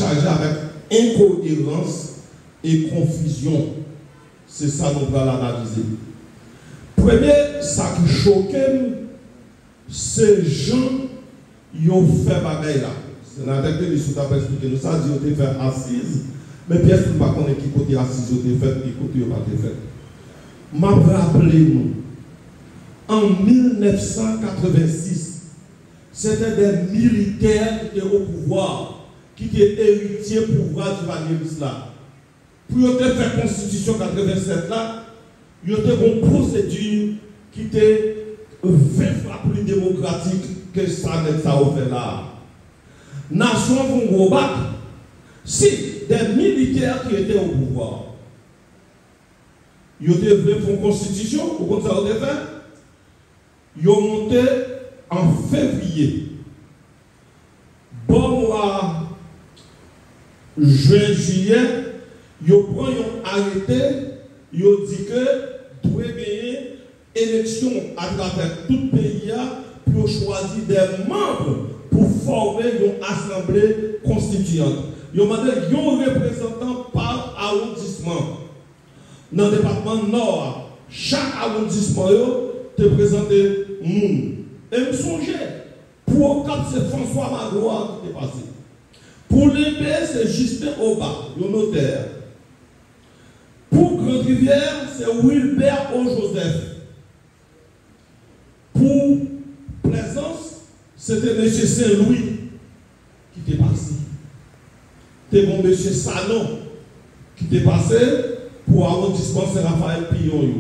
chargé avec incohérence et confusion. C'est ça nous allons analyser. Premier, ça qui choque, c'est gens qui ont fait bagaille là. C'est dans la tête de l'issue d'après expliquer nous ça, ils ont fait assise, mais pièce ne pas connaître qui côté assise ils ont fait, qui côté ils n'ont pas fait. M'a rappelé nous, en 1986, c'était des militaires qui étaient au pouvoir, qui étaient héritiers du pouvoir du Valéry là. Pour faire la Constitution 87 là, il y a une procédure qui était 20 fois plus démocratique que ça n'est ça fait là. Nation vont gros bac. Si des militaires qui étaient au pouvoir, ils ont fait une constitution, pour comme ça on fait, ils ont monté en février. Bon mois, juin, juillet, ils ont arrêté, ils ont dit que doit gagner élection à travers tout le pays pour choisir des membres pour former une assemblée constituante. Ils ont demandé un représentant par arrondissement. Dans le département nord, chaque arrondissement te présenté moun. Et je me songeais, pour Cap, c'est François Magloire qui est passé. Pour l'épée, c'est Justin Oba, le notaire. Pour Grande-Rivière, c'est Wilbert O. Joseph. Pour Plaisance, c'était M. Saint-Louis qui était passé. C'était bon M. Salon qui était passé pour arrondissement Saint-Raphaël Pillon.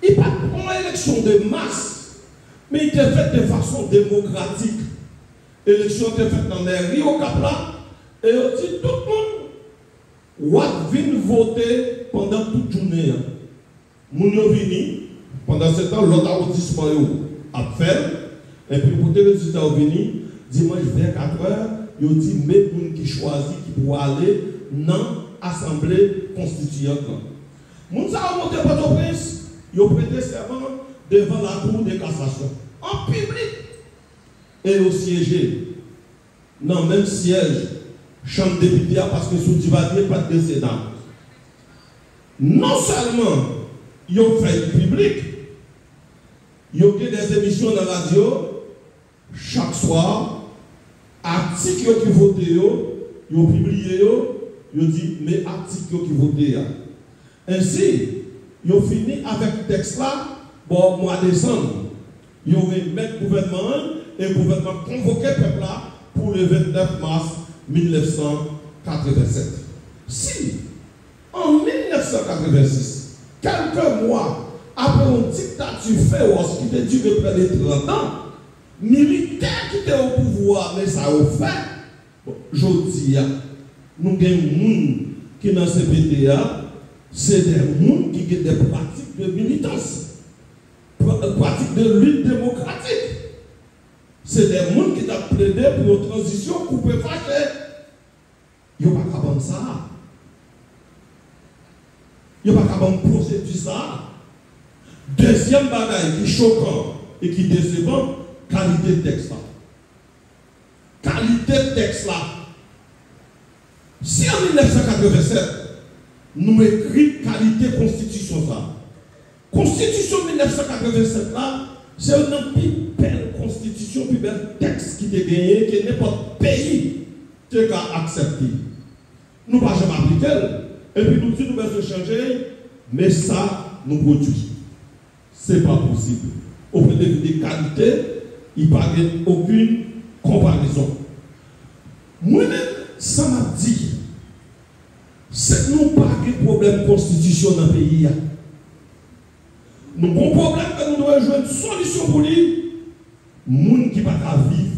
Il n'y a pas une élection de masse, mais il était fait de façon démocratique. L'élection était faite dans les mairies au Cap-là, et on dit tout le monde vient voter pendant toute journée. Moun yo vini, pendant ce temps, l'autre arrondissement a fait, et puis pour les résultats vini, dimanche vers 4 heures, il dit mais moun qui choisit qui pour aller dans l'Assemblée constituante. Moun sa a monté Port-au-Prince, il a prêté serment devant la Cour de cassation, en public. Et au siégé, dans le même siège, chambre député, parce que sous Divadier, pas de précédent. Non seulement, ils ont fait public, ils ont fait des émissions dans la radio, chaque soir, articles qui votent, ils ont publié, ils ont dit, mais articles qui votent. Ainsi, ils ont fini avec le texte là, bon, mois de décembre. Ils ont mis le gouvernement, et le gouvernement convoqué le peuple là pour le 29 mars 1987. Si, en 1986, quelques mois après une dictature féroce qui était durée près de 30 ans, militaires qui étaient au pouvoir, mais ça a fait, je dis, nous avons des gens qui dans ce PTA, c'est des gens qui ont des pratiques de militance, pratiques de lutte démocratique. C'est des gens qui ont plaidé pour une transition coupée fâchée. Ils n'ont pas qu'à prendre ça. Ils n'ont pas qu'à prendre procédure ça. Deuxième bagaille qui est choquant et qui est décevant, qualité de texte là. Qualité de texte là. Si en 1987, nous écrivons qualité constitution ça. Constitution 1987 là, c'est un plus belle constitution, plus bel texte qui est gagné, que n'importe pays a accepté. Nous ne pouvons jamais appliquer. Et puis nous disons nous devons changer, mais ça nous produit. Ce n'est pas possible. Au point de vue des qualités, il n'y a aucune comparaison. Moi-même, ça m'a dit, c'est nous pas de problème constitution dans le pays. Nous avons un problème que nous devons jouer une solution pour lui. Moun qui ne va pas vivre,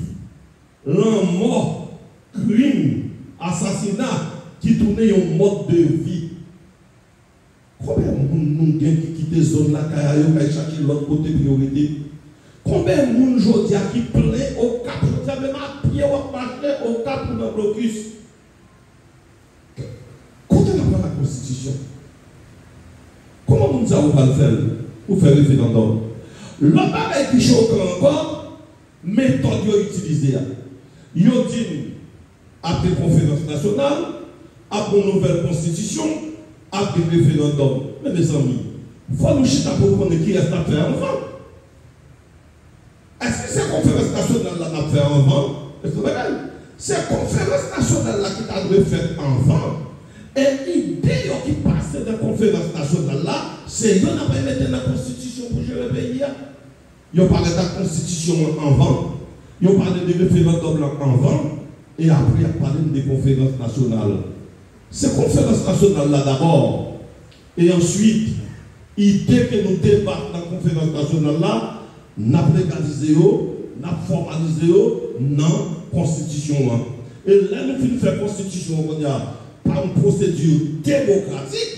l'un mort, crime, assassinat, qui tourne un mode de vie. Combien de monde qui quitte la zone là, qui cherche l'autre côté priorité? Combien de monde aujourd'hui qui plaît au cap, même à pied ou à marcher au cap pour un blocus? Quand on n'a pas la constitution, comment nous allons le faire? Pour faire référendum. Le bagage qui choque encore, méthode utilisée. Ils ont dit, après conférence nationale, après une nouvelle constitution, après référendum. Mais mes amis, il faut nous chiter pour connaître qui reste à faire avant. Est-ce que cette conférence nationale là n'a fait avant? Est-ce que cette conférence nationale là qui t'a dû faire avant, et l'idée qui passe dans la conférence nationale là, c'est qu'on n'a pas mis dans la constitution pour gérer le pays. Ils ont parlé de la constitution avant, ils ont parlé de référendum avant, et après ils ont parlé des conférences nationales. Ces conférences nationales là d'abord, et ensuite, l'idée que nous débattons dans la conférence nationale là, n'a pas légalisé, n'a pas formalisé dans la constitution. Et là, nous finissons faire constitution par une procédure démocratique,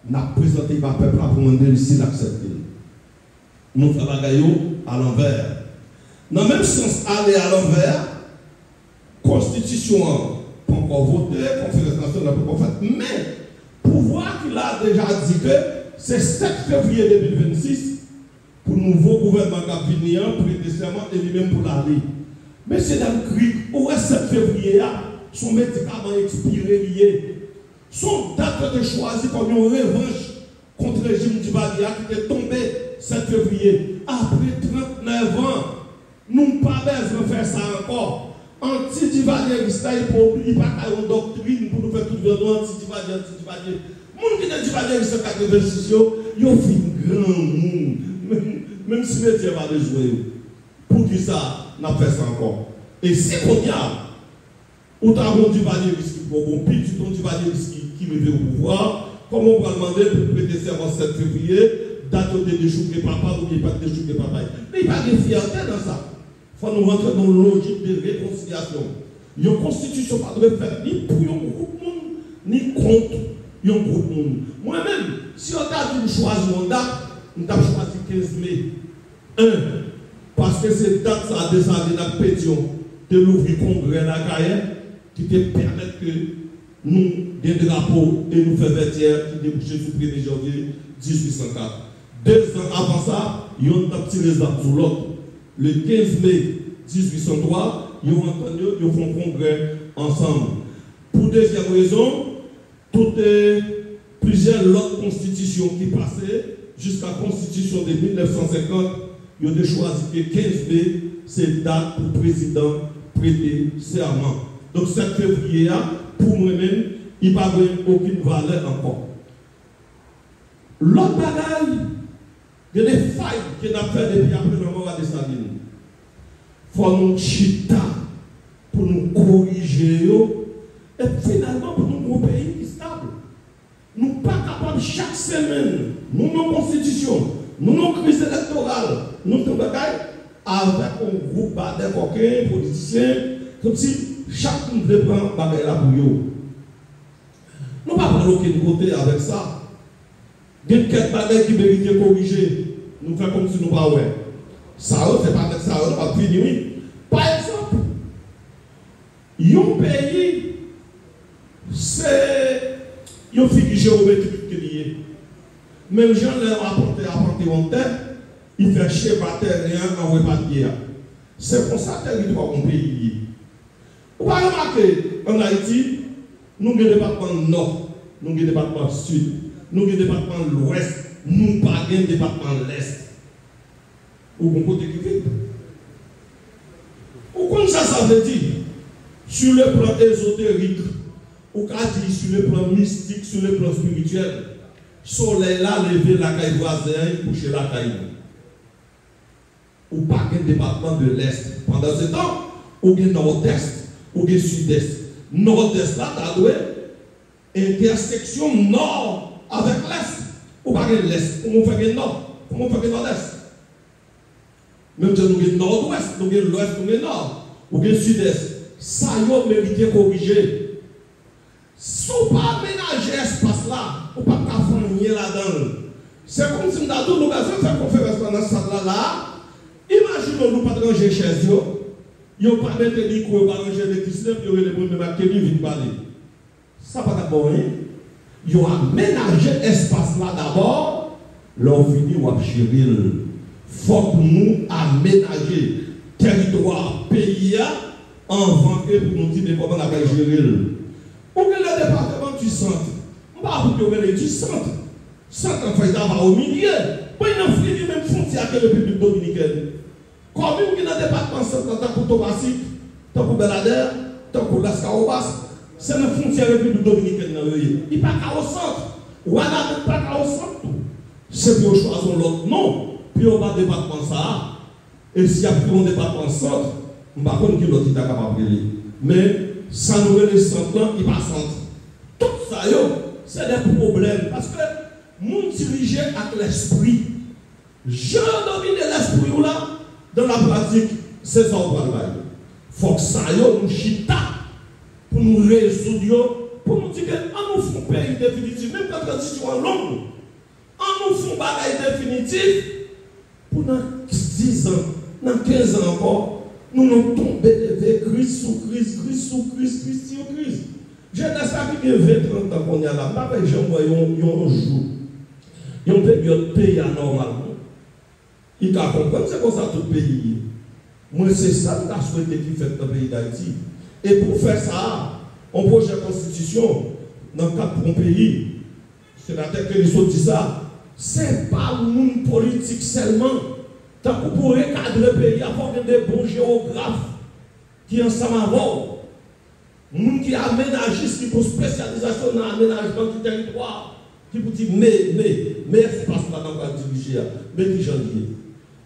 n'a présenté par le peuple pour demander ici l'accepter. Nous faisons la à l'envers. Dans le même sens, aller à l'envers, constitution pas encore votée, conférence nationale pas encore faite, mais pouvoir qu'il a déjà dit que c'est 7 février 2026 pour le nouveau gouvernement qui a venu, prêter serment et lui-même pour l'aller. Mais c'est dans le cri, où est 7 février, son médicament expiré lié. Son date de choisi comme une revanche contre le régime du Badia qui était tombé 7 février. Après 39 ans, nous n'avons pas besoin de faire ça encore. Anti-divalieriste, il n'y a pas une doctrine pour nous faire tout le monde anti-divalier, anti-divalier. Les gens qui sont divalieriste en 86, ils ont fait un grand monde. Même si les métiers va jouer, pour qui ça n'a fait ça encore. Et si on y a, ou tu as un divalieriste pour un petit, tu as un divalieriste qui veut au pouvoir, comment on va demander pour prêter serment 7 février, date de déchouquer papa ou bien pas de déchouquer papa. Mais il n'y a pas de fierté dans ça. Il faut nous rentrer dans une logique de réconciliation. Une constitution pas de faire ni pour un groupe monde, ni contre un groupe monde. Moi-même, si on a dû choisir une date, nous avons choisi 15 mai. 1. Parce que cette date, ça a descendu dans la pétition de l'ouvrir congrès la Caille qui te permet que nous, des drapeaux et nous faisons vêtière qui débouchait sur le 1er janvier 1804. 2 ans avant ça, ils ont un petit résultat sur l'autre. Le 15 mai 1803, ils ont entendu, ils font congrès ensemble. Pour deuxième raison, plusieurs autres constitutions qui passaient, jusqu'à la constitution de 1950, ils ont choisi que 15 mai, c'est date pour le président prêter serment. Donc 7 février, pour moi-même, il n'y a pas aucune valeur encore. L'autre bagaille, il y a des failles qu'on a fait depuis après la mort de Sabine. Il faut nous chita pour nous corriger et finalement pour nous un pays qui est stable. Nous ne sommes pas capables chaque semaine, nous avons une constitution, nous avons une crise électorale, nous avons avec un groupe de coquins, politiciens, comme si chacun devait prendre bagaille là pour eux. Nous ne pouvons pas prendre aucun côté avec ça. Il y a quelques bagailles qui méritent de corriger. Nous faisons comme si nous ne pas ouais. Ça, c'est pas avec ça, on va finir. Par exemple, un pays, c'est une figure géométrique qui est liée. Même gens leur apporté en terre, il fait schéma terrien en repatrier. C'est pour ça que le territoire est un pays lié. Vous avez remarqué, en Haïti, nous avons un département nord, nous avons un département sud, nous avons un département de l'ouest, nous n'avons pas un département de l'est. Vous comprenez qui fait? Ou comme ça veut dire, sur le plan ésotérique, ou qu'a dit sur le plan mystique, sur le plan spirituel, soleil là, lever la caille voisine, coucher la caille. Ou pas un département de l'Est. Pendant ce temps, ou bien nord-est, ou bien sud-est. Nord-est là, t'as doué, intersection nord avec l'Est. Ou pas l'Est, comment on fait le nord, comment on fait le nord-est. Même si nous avons le nord-ouest, nous avons l'ouest, nous avons le nord, nous avons le sud-est. Ça y est, mérité de corriger. Si vous ne pas aménager l'espace là, vous ne pouvez pas faire là-dedans. C'est comme si nous avons l'occasion de faire conférence pendant ce temps-là. Imaginons nous pas de ranger chez eux. Ils n'ont pas de micro, ils n'ont pas de ranger de Christophe, ils ont les gens qui viennent parler. Ça va d'abord, ils ont aménagé l'espace là d'abord, l'on finit ou à chérir. Il faut que nous aménager territoire, pays, en vanter pour nous dire mais comment on a gérer. Ou bien le département du centre. On va vous dire du centre. Centre en fait va au milieu. Pour une enfant même frontière que le République dominicaine. Commune qui est dans le département centre, tant pour Tobassy, tant pour Belader, tant pour Las Caobas, c'est une frontière République dominicaine. Il n'y a pas au centre. Ou alors il n'y a pas au centre. C'est pour choisir l'autre nom. Puis on va département ça. Et s'il y a plus un département centre, on ne va pas dire l'autre est capable de aller. Mais sans nous les centres, il n'y a pas centre. Tout ça, c'est des problèmes. Parce que nous dirigeons avec l'esprit. Je domine l'esprit là, dans la pratique, c'est ça qu'on va faire. Il faut que ça nous chita pour nous résoudre, pour nous dire qu'on nous fait un pays définitif, même quand la situation est longue, on nous fait un bagage définitif pour dans 10 ans, dans 15 ans encore, nous nous tombons de crise sous crise, crise sous crise, crise sur crise. Je ne sais pas que 20-30 ans qu'on est là, pas que j'en vois un jour. Il y a un pays anormalement. Il t'a compris, c'est comme ça tout le pays. Moi, c'est ça que je souhaité qu'il fait dans le pays d'Haïti. Et pour faire ça, on projet de constitution dans le cadre de mon pays. C'est la tête que les autres disent ça. Ce n'est pas le monde politique seulement. Tant que pour recadrer le pays, avoir des bons géographes qui ensemble avant. Nous qui aménagent, qui pour spécialisation dans l'aménagement du territoire, qui pour dire mais espace là dans la diriger, mais qui janvier.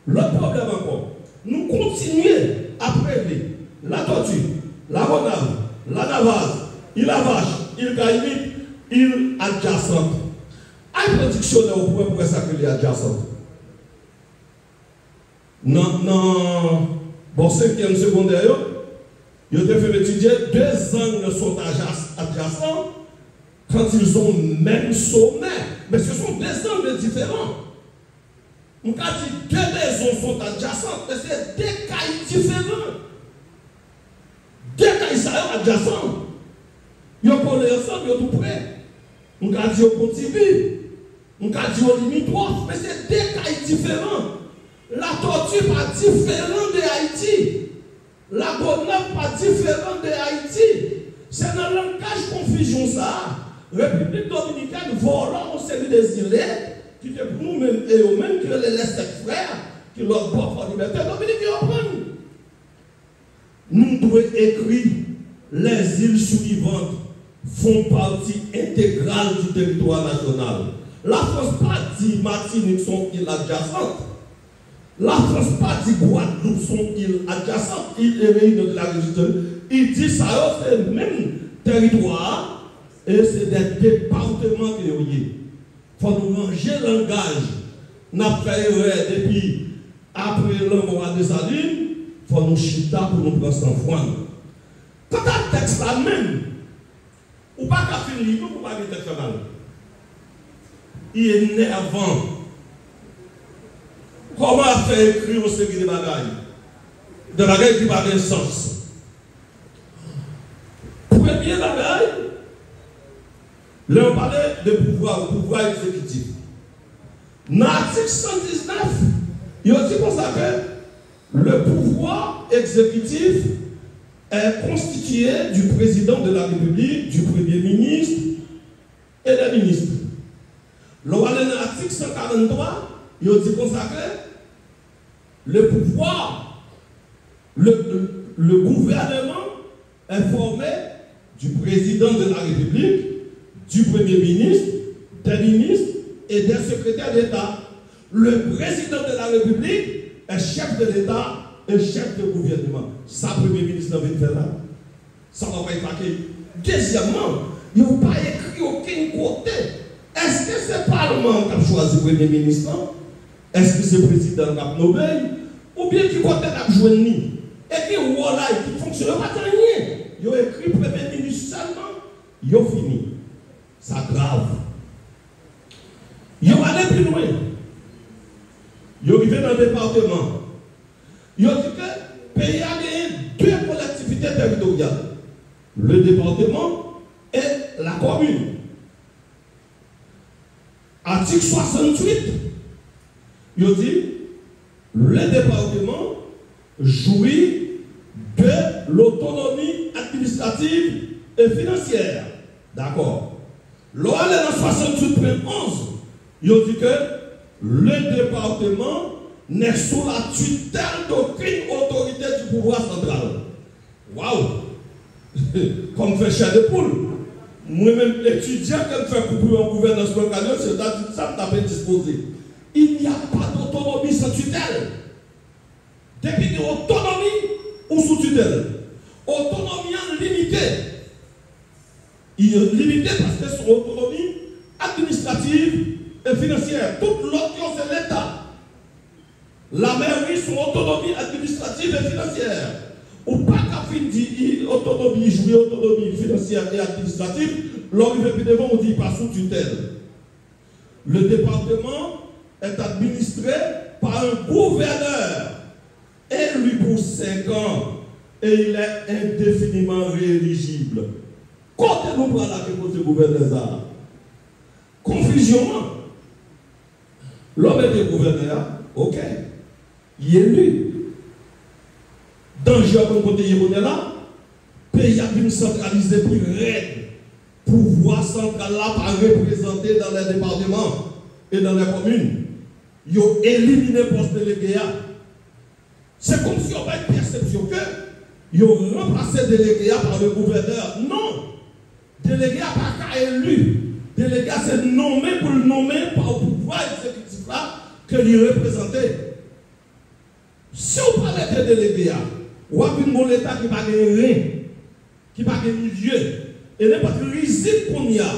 L'autre problème encore, nous continuons à prélever la tortue, la renave, la navase, il la vache, il gaïmite, il adjacente. À production, on pourrait ça que les adjacentes. Non, bon, 5e secondaire, ils ont fait étudier 2 angles sont adjacents quand ils ont le même sommet. Mais ce sont 2 angles différents. On a dit 2 maisons sont adjacentes, mais c'est 2 cailles différents. 2 cailles sont adjacents. Ils ont collé ensemble, ils sont tout près. On a dit au continu. On a dit au limitrophe, mais c'est 2 cailles différents. La tortue n'est pas différente de Haïti. La gonave n'est pas différente de Haïti. C'est dans le langage confusion ça. République dominicaine volant au série des îles qui fait pour nous-mêmes et eux-mêmes qui les laissent frères, qui leur portent en liberté. Dominique, nous devons écrire les îles suivantes font partie intégrale du territoire national. La France pas dit Martinique sont îles adjacentes. La France pas dit Guadeloupe sont îles adjacentes, îles et réunions de la région. Il dit ça, c'est le même territoire et c'est des départements qui sont liés. Il faut nous ranger le langage. Nous avons fait depuis après l'envoi de Saline, il faut nous chita pour nous prendre sans foi. Quand un texte là même, ou pas qu'à finir, nous ne pouvons pas dire texte là. Il est énervant. Comment faire écrire au série de bagailles? De bagailles qui n'ont pas de sens. Premier bagaille, là on parlait de pouvoir exécutif. Dans l'article 119, il a dit comme ça que le pouvoir exécutif est constitué du président de la République, du Premier ministre et des ministres. Dans l'article 143, il a dit comme ça que le pouvoir, le gouvernement est formé du président de la République, du Premier ministre, des ministres et des secrétaires d'État. Le président de la République est chef de l'État et chef de gouvernement. Ça, Premier ministre n'a pas fait là. Ça va pas être marqué. Deuxièmement, il n'a pas écrit aucun côté. Est-ce que c'est le Parlement qui a choisi le Premier ministre? Est-ce que c'est le président qui a nommé? Ou bien qui côté a joué? Et qui voilà, qui fonctionne pas rien. Il a écrit Premier ministre seulement, il a fini. Ça grave. Il va aller plus loin. Il arrivé dans le département. Il a dit que le pays a gagné 2 collectivités territoriales. Le département et la commune. Article 68, il a dit le département jouit de de l'autonomie administrative et financière. D'accord. Lors de la 68.11, il dit que le département n'est sous la tutelle d'aucune autorité du pouvoir central. Waouh! Comme fait chair de poule. Moi-même, étudiant, qui fait couper en gouvernance locale, c'est-à-dire que ça m'a disposé. Il n'y a pas d'autonomie sans tutelle. Depuis autonomie ou sous tutelle. Autonomie limitée. Il est limité parce que son autonomie administrative et financière. Toute l'autre, c'est l'État. La mairie, son autonomie administrative et financière. Ou pas qu'à fin dire autonomie, jouer autonomie financière et administrative, l'homme est devant, on dit pas sous tutelle. Le département est administré par un gouverneur élu pour 5 ans et il est indéfiniment rééligible. Quand nous prenons la réponse du gouverneur, confusion. L'homme est gouverneur, ok. Il est élu. Danger comme côté il là, pays a bien centralisé pour règle. Pouvoir central là pas représenté dans les départements et dans les communes. Ils ont éliminé le poste délégué. C'est comme si on avait une perception que ils ont remplacé le délégué par le gouverneur. Non! Délégué pas qu'à élu. Délégué c'est nommé pour le nommer par le pouvoir exécutif là que lui représentait. Si on parlait de délégué, ou à une l'État qui n'a pas de rien, qui n'a pas de milieu, et n'importe quelle risible qu'on y a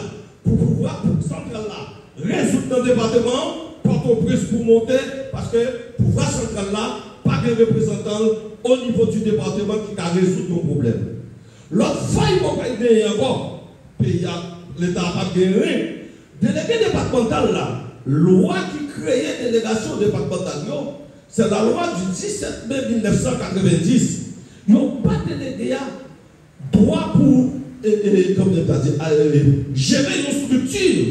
pour pouvoir, pour central là, résoudre le département, Port-au-Prince pour monter, parce que pour pouvoir central là, pas de représentant au niveau du département qui a résoudre nos problèmes. L'autre faille qu'on va gagner encore, l'État n'a pas gagné. Délégué départemental là, loi qui créait délégation départementale, c'est la loi du 17 mai 1990. Ils n'ont pas délégué droit pour gérer une structure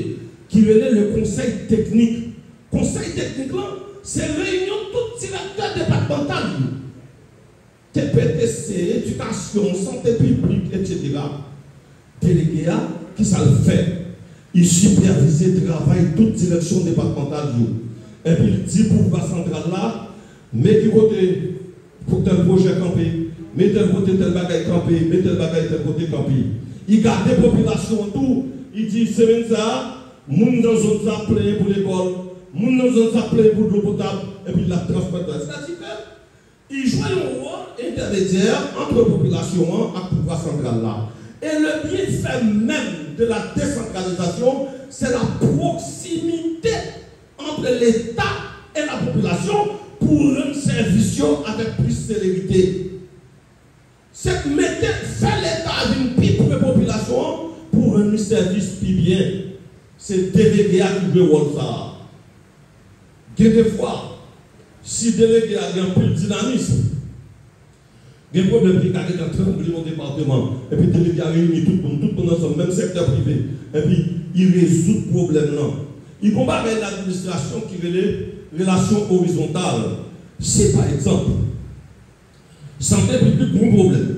qui relève le conseil technique. Conseil technique là, c'est réunion de tout directeur départemental. TPTC, éducation, santé publique, etc. Délégué qui ça le fait. Il supervise le travail de toute direction départementale. Et puis il dit pour le central là, mais qui côté pour tel projet campé, mais tel côté tel bagaille campé, mais tel bagaille tel côté campé. Il garde des populations tout, il dit semaine ça, moun dans zone ça plein pour l'école, moun dans zone ça plein pour l'eau potable, et puis la transportation. C'est-à-dire qu'il joue un rôle intermédiaire entre la population et le pouvoir central là. Et le bienfait même de la décentralisation, c'est la proximité entre l'État et la population pour rendre service avec plus de célérité. C'est faire l'État d'une petite population pour rendre service plus bien. C'est délégué à qui veut ça. Des fois, si délégué a un peu de dynamisme, il y a un problème qui est dans le département, et puis délégué a réuni tout le monde ensemble, même secteur privé, et puis il résout le problème là. Il combat avec l'administration qui relève relation horizontale. C'est par exemple, santé publique, bon problème.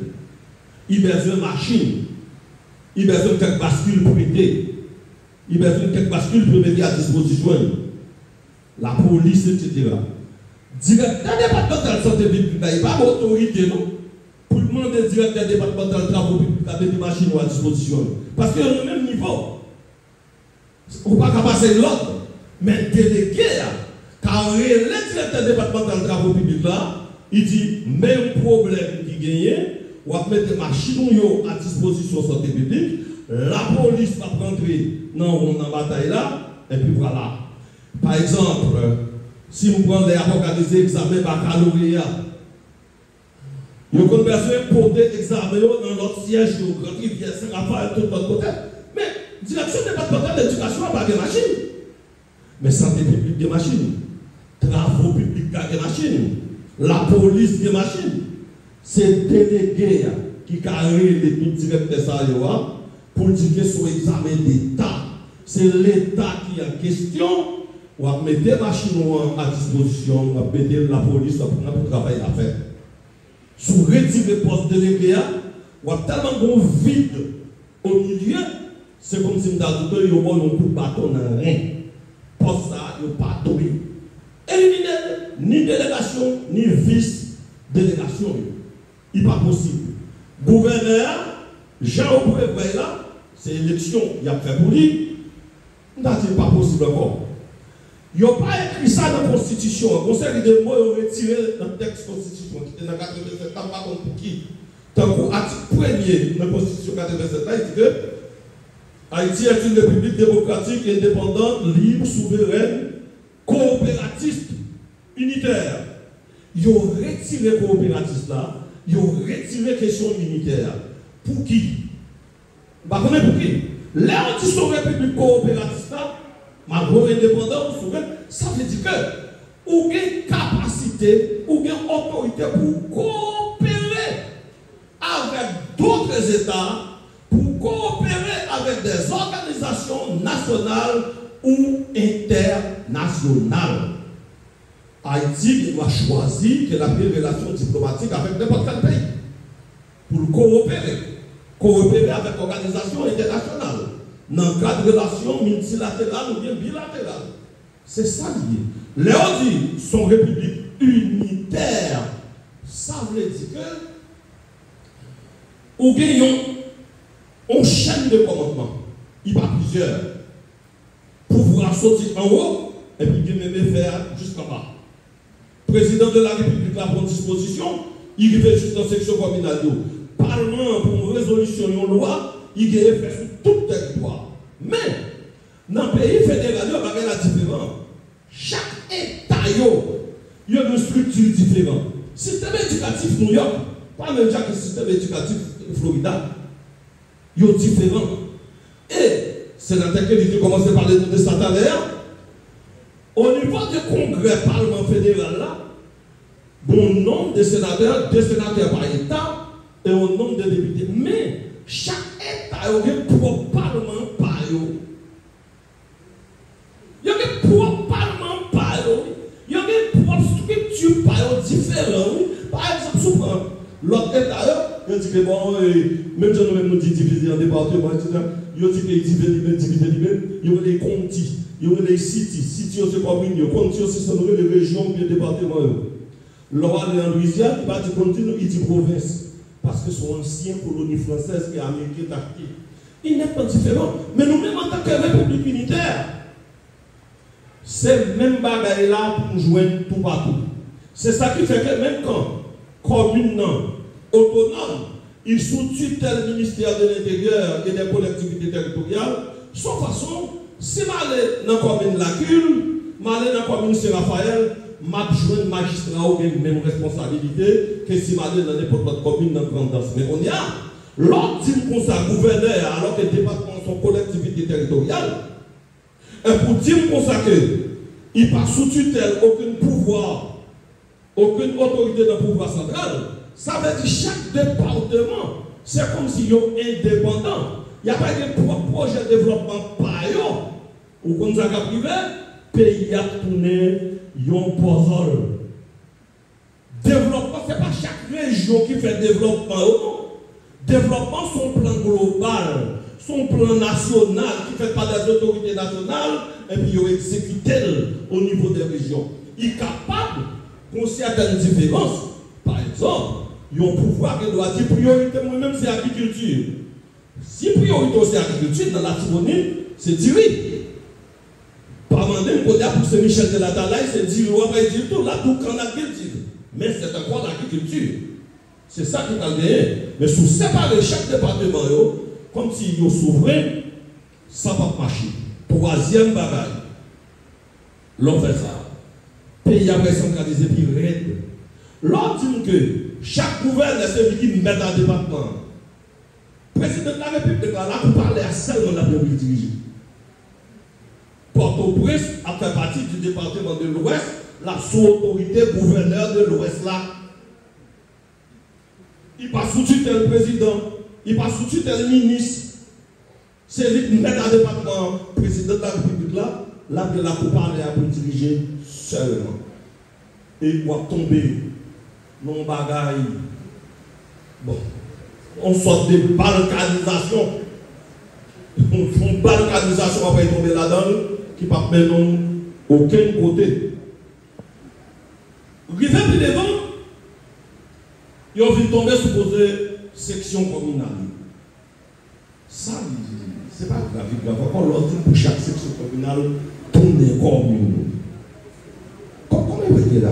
Il a besoin de machines, il a besoin de quelques bascules pour aider, il a besoin de quelques bascules pour mettre à disposition. La police, etc. Directeur départemental de santé publique, il n'y a pas d'autorité, non? Pour demander directeur départemental de travaux publics à mettre des machines à disposition. Parce qu'il y a le même niveau. On ne peut pas passer l'autre. Mais délégué, car le directeur départemental de travaux publics là, il dit, même problème qui gagne, on va mettre des machines à disposition de santé publique, la police va rentrer dans la bataille là, et puis voilà. Par exemple, si vous prenez les organisés examens baccalauréat, vous avez besoin de porter l'examen dans notre siège géographique, bien sûr, à faire tout l'autre côté. Mais direction départementale d'éducation n'a pas de machine. Mais santé publique des machines, travaux publics des machines, la police des machines. C'est délégué qui carré les tout directeurs pour dire que son examen d'État, c'est l'État qui est en question. On va mettre des machines à disposition, on va mettre la police pour travailler à faire. sous retirer poste délégué, ou a tellement de vide au milieu, c'est comme si nous avons eu un coup de bâton dans le rein. Poste ça, il n'y a pas tombé. Éliminer ni délégation, ni vice-délégation. Il n'est pas possible. Gouverneur, Jean Aubrey, là, c'est l'élection, il a fait pour lui. Ce n'est pas possible encore. Il n'y a pas écrit ça dans la Constitution. Le Conseil des mots ont retiré dans le texte Constitution qui était dans 87, pas contre pour qui. Tant qu'article premier dans la Constitution 87, là, il dit que Haïti est une république démocratique, indépendante, libre, souveraine, coopératiste, unitaire. Ils ont retiré coopératiste là, ils ont retiré question unitaire. Pour qui? Bah, pour qui? Là, on dit sur république coopératiste là, malgré indépendance, ça veut dire que ou une capacité, ou une autorité pour coopérer avec d'autres États, pour coopérer avec des organisations nationales ou internationales. Haïti doit choisir qu'elle a des relations diplomatiques avec n'importe quel pays pour coopérer. Coopérer avec organisations internationales dans le cadre de relations multilatérales ou bien bilatérales. C'est ça lié. Léon dit son république unitaire. Ça veut dire que ou gagnons une chaîne de commandement. Il y a plusieurs. Pouvoir sortir en haut et puis même faire jusqu'en bas. Président de la République la prend disposition, il fait juste dans la section communale. Parlement pour une résolution, une loi, il est fait sur tout le territoire. Mais dans le pays fédéral, il y a la différence. Chaque État il y a une structure différente. Système éducatif New York, pas même que le système éducatif Florida, il est différent. Et c'est dans lequel il commence à parler de ça tout à l'heure. Au niveau du congrès parlement fédéral, là, bon nombre de sénateurs, 2 sénateurs par État, et un nombre de députés. Mais chaque État a un propre parlement par eux. Il y a un propre parlement par eux. Il y a une propre structure par eux différente. Par exemple, souvent, l'autre État, il dit que bon, même si nous dit diviser en département, il dit qu'il divise, il y a les counties, il y a les cities, cities c'est communes, counties c'est les régions, bien départements. L'on est en Louisiane, il va dire continue, il dit province. Parce que son ancienne colonie française qui est américaine d'acquis. Il n'est pas différent. Mais nous-mêmes, en tant que République unitaire, c'est même bagaille là pour nous joindre tout partout. C'est ça qui fait que même quand commune autonome, il sous tutelle ministère de l'Intérieur et des collectivités territoriales, sans façon, si je dans la commune Lacule, je dans la commune Saint-Raphaël, m'a joué magistrat ou bien même responsabilité que si je dans n'importe quelle commune dans grande danse. Mais on y a l'autre dit comme ça, gouverneur, alors que les départements sont collectivités territoriales, et pour dire comme ça que il pas sous tutelle aucun pouvoir, aucune autorité dans le pouvoir central, ça veut dire chaque département, c'est comme si ils sont indépendants. Il n'y a pas de projet de développement par eux, ou comme ça privé, pays a tourné, ils ont puzzle. Développement, ce n'est pas chaque région qui fait développement. Développement, son plan global, son plan national, qui fait par des autorités nationales, et puis ils exécutent au niveau des régions. Ils sont capables, pour certaines différences, par exemple, ils ont pouvoir qui doit dire priorité, moi-même, c'est l'agriculture. Si priorité c'est l'agriculture, dans la Tibonite, c'est Diri. Pas demander pour c'est Michel de la Talaï, c'est dire, on va dire tout, là, tout en agriculture. Mais c'est encore l'agriculture. C'est ça qui va gagner. Mais sous séparer chaque département, comme si ils sont souverains, ça va pas marcher. Troisième bagaille. L'on fait ça. Pays après centralisé, puis raide. L'on dit que chaque gouverneur, c'est lui qui met dans le département. Le président de la République, là, pour parler à seulement la République dirigée. Port-au-Prince a fait partie du département de l'Ouest, la sous-autorité gouverneur de l'Ouest là. Il passe sous tutelle président, il passe sous tutelle ministre. C'est lui qui met dans le département président de la République là, là de la parler à pour diriger seulement. Et il va tomber dans le bagaille Bon, on sort de balkanisation. Une balkanisation va pas tomber là-dedans, qui ne peut pas mener aucun côté. Rivé plus devant, ils ont vu tomber supposé section communale. Ça, c'est pas grave. Quand l'autre pour chaque section communale, tourner comme une. Comment vous voyez là?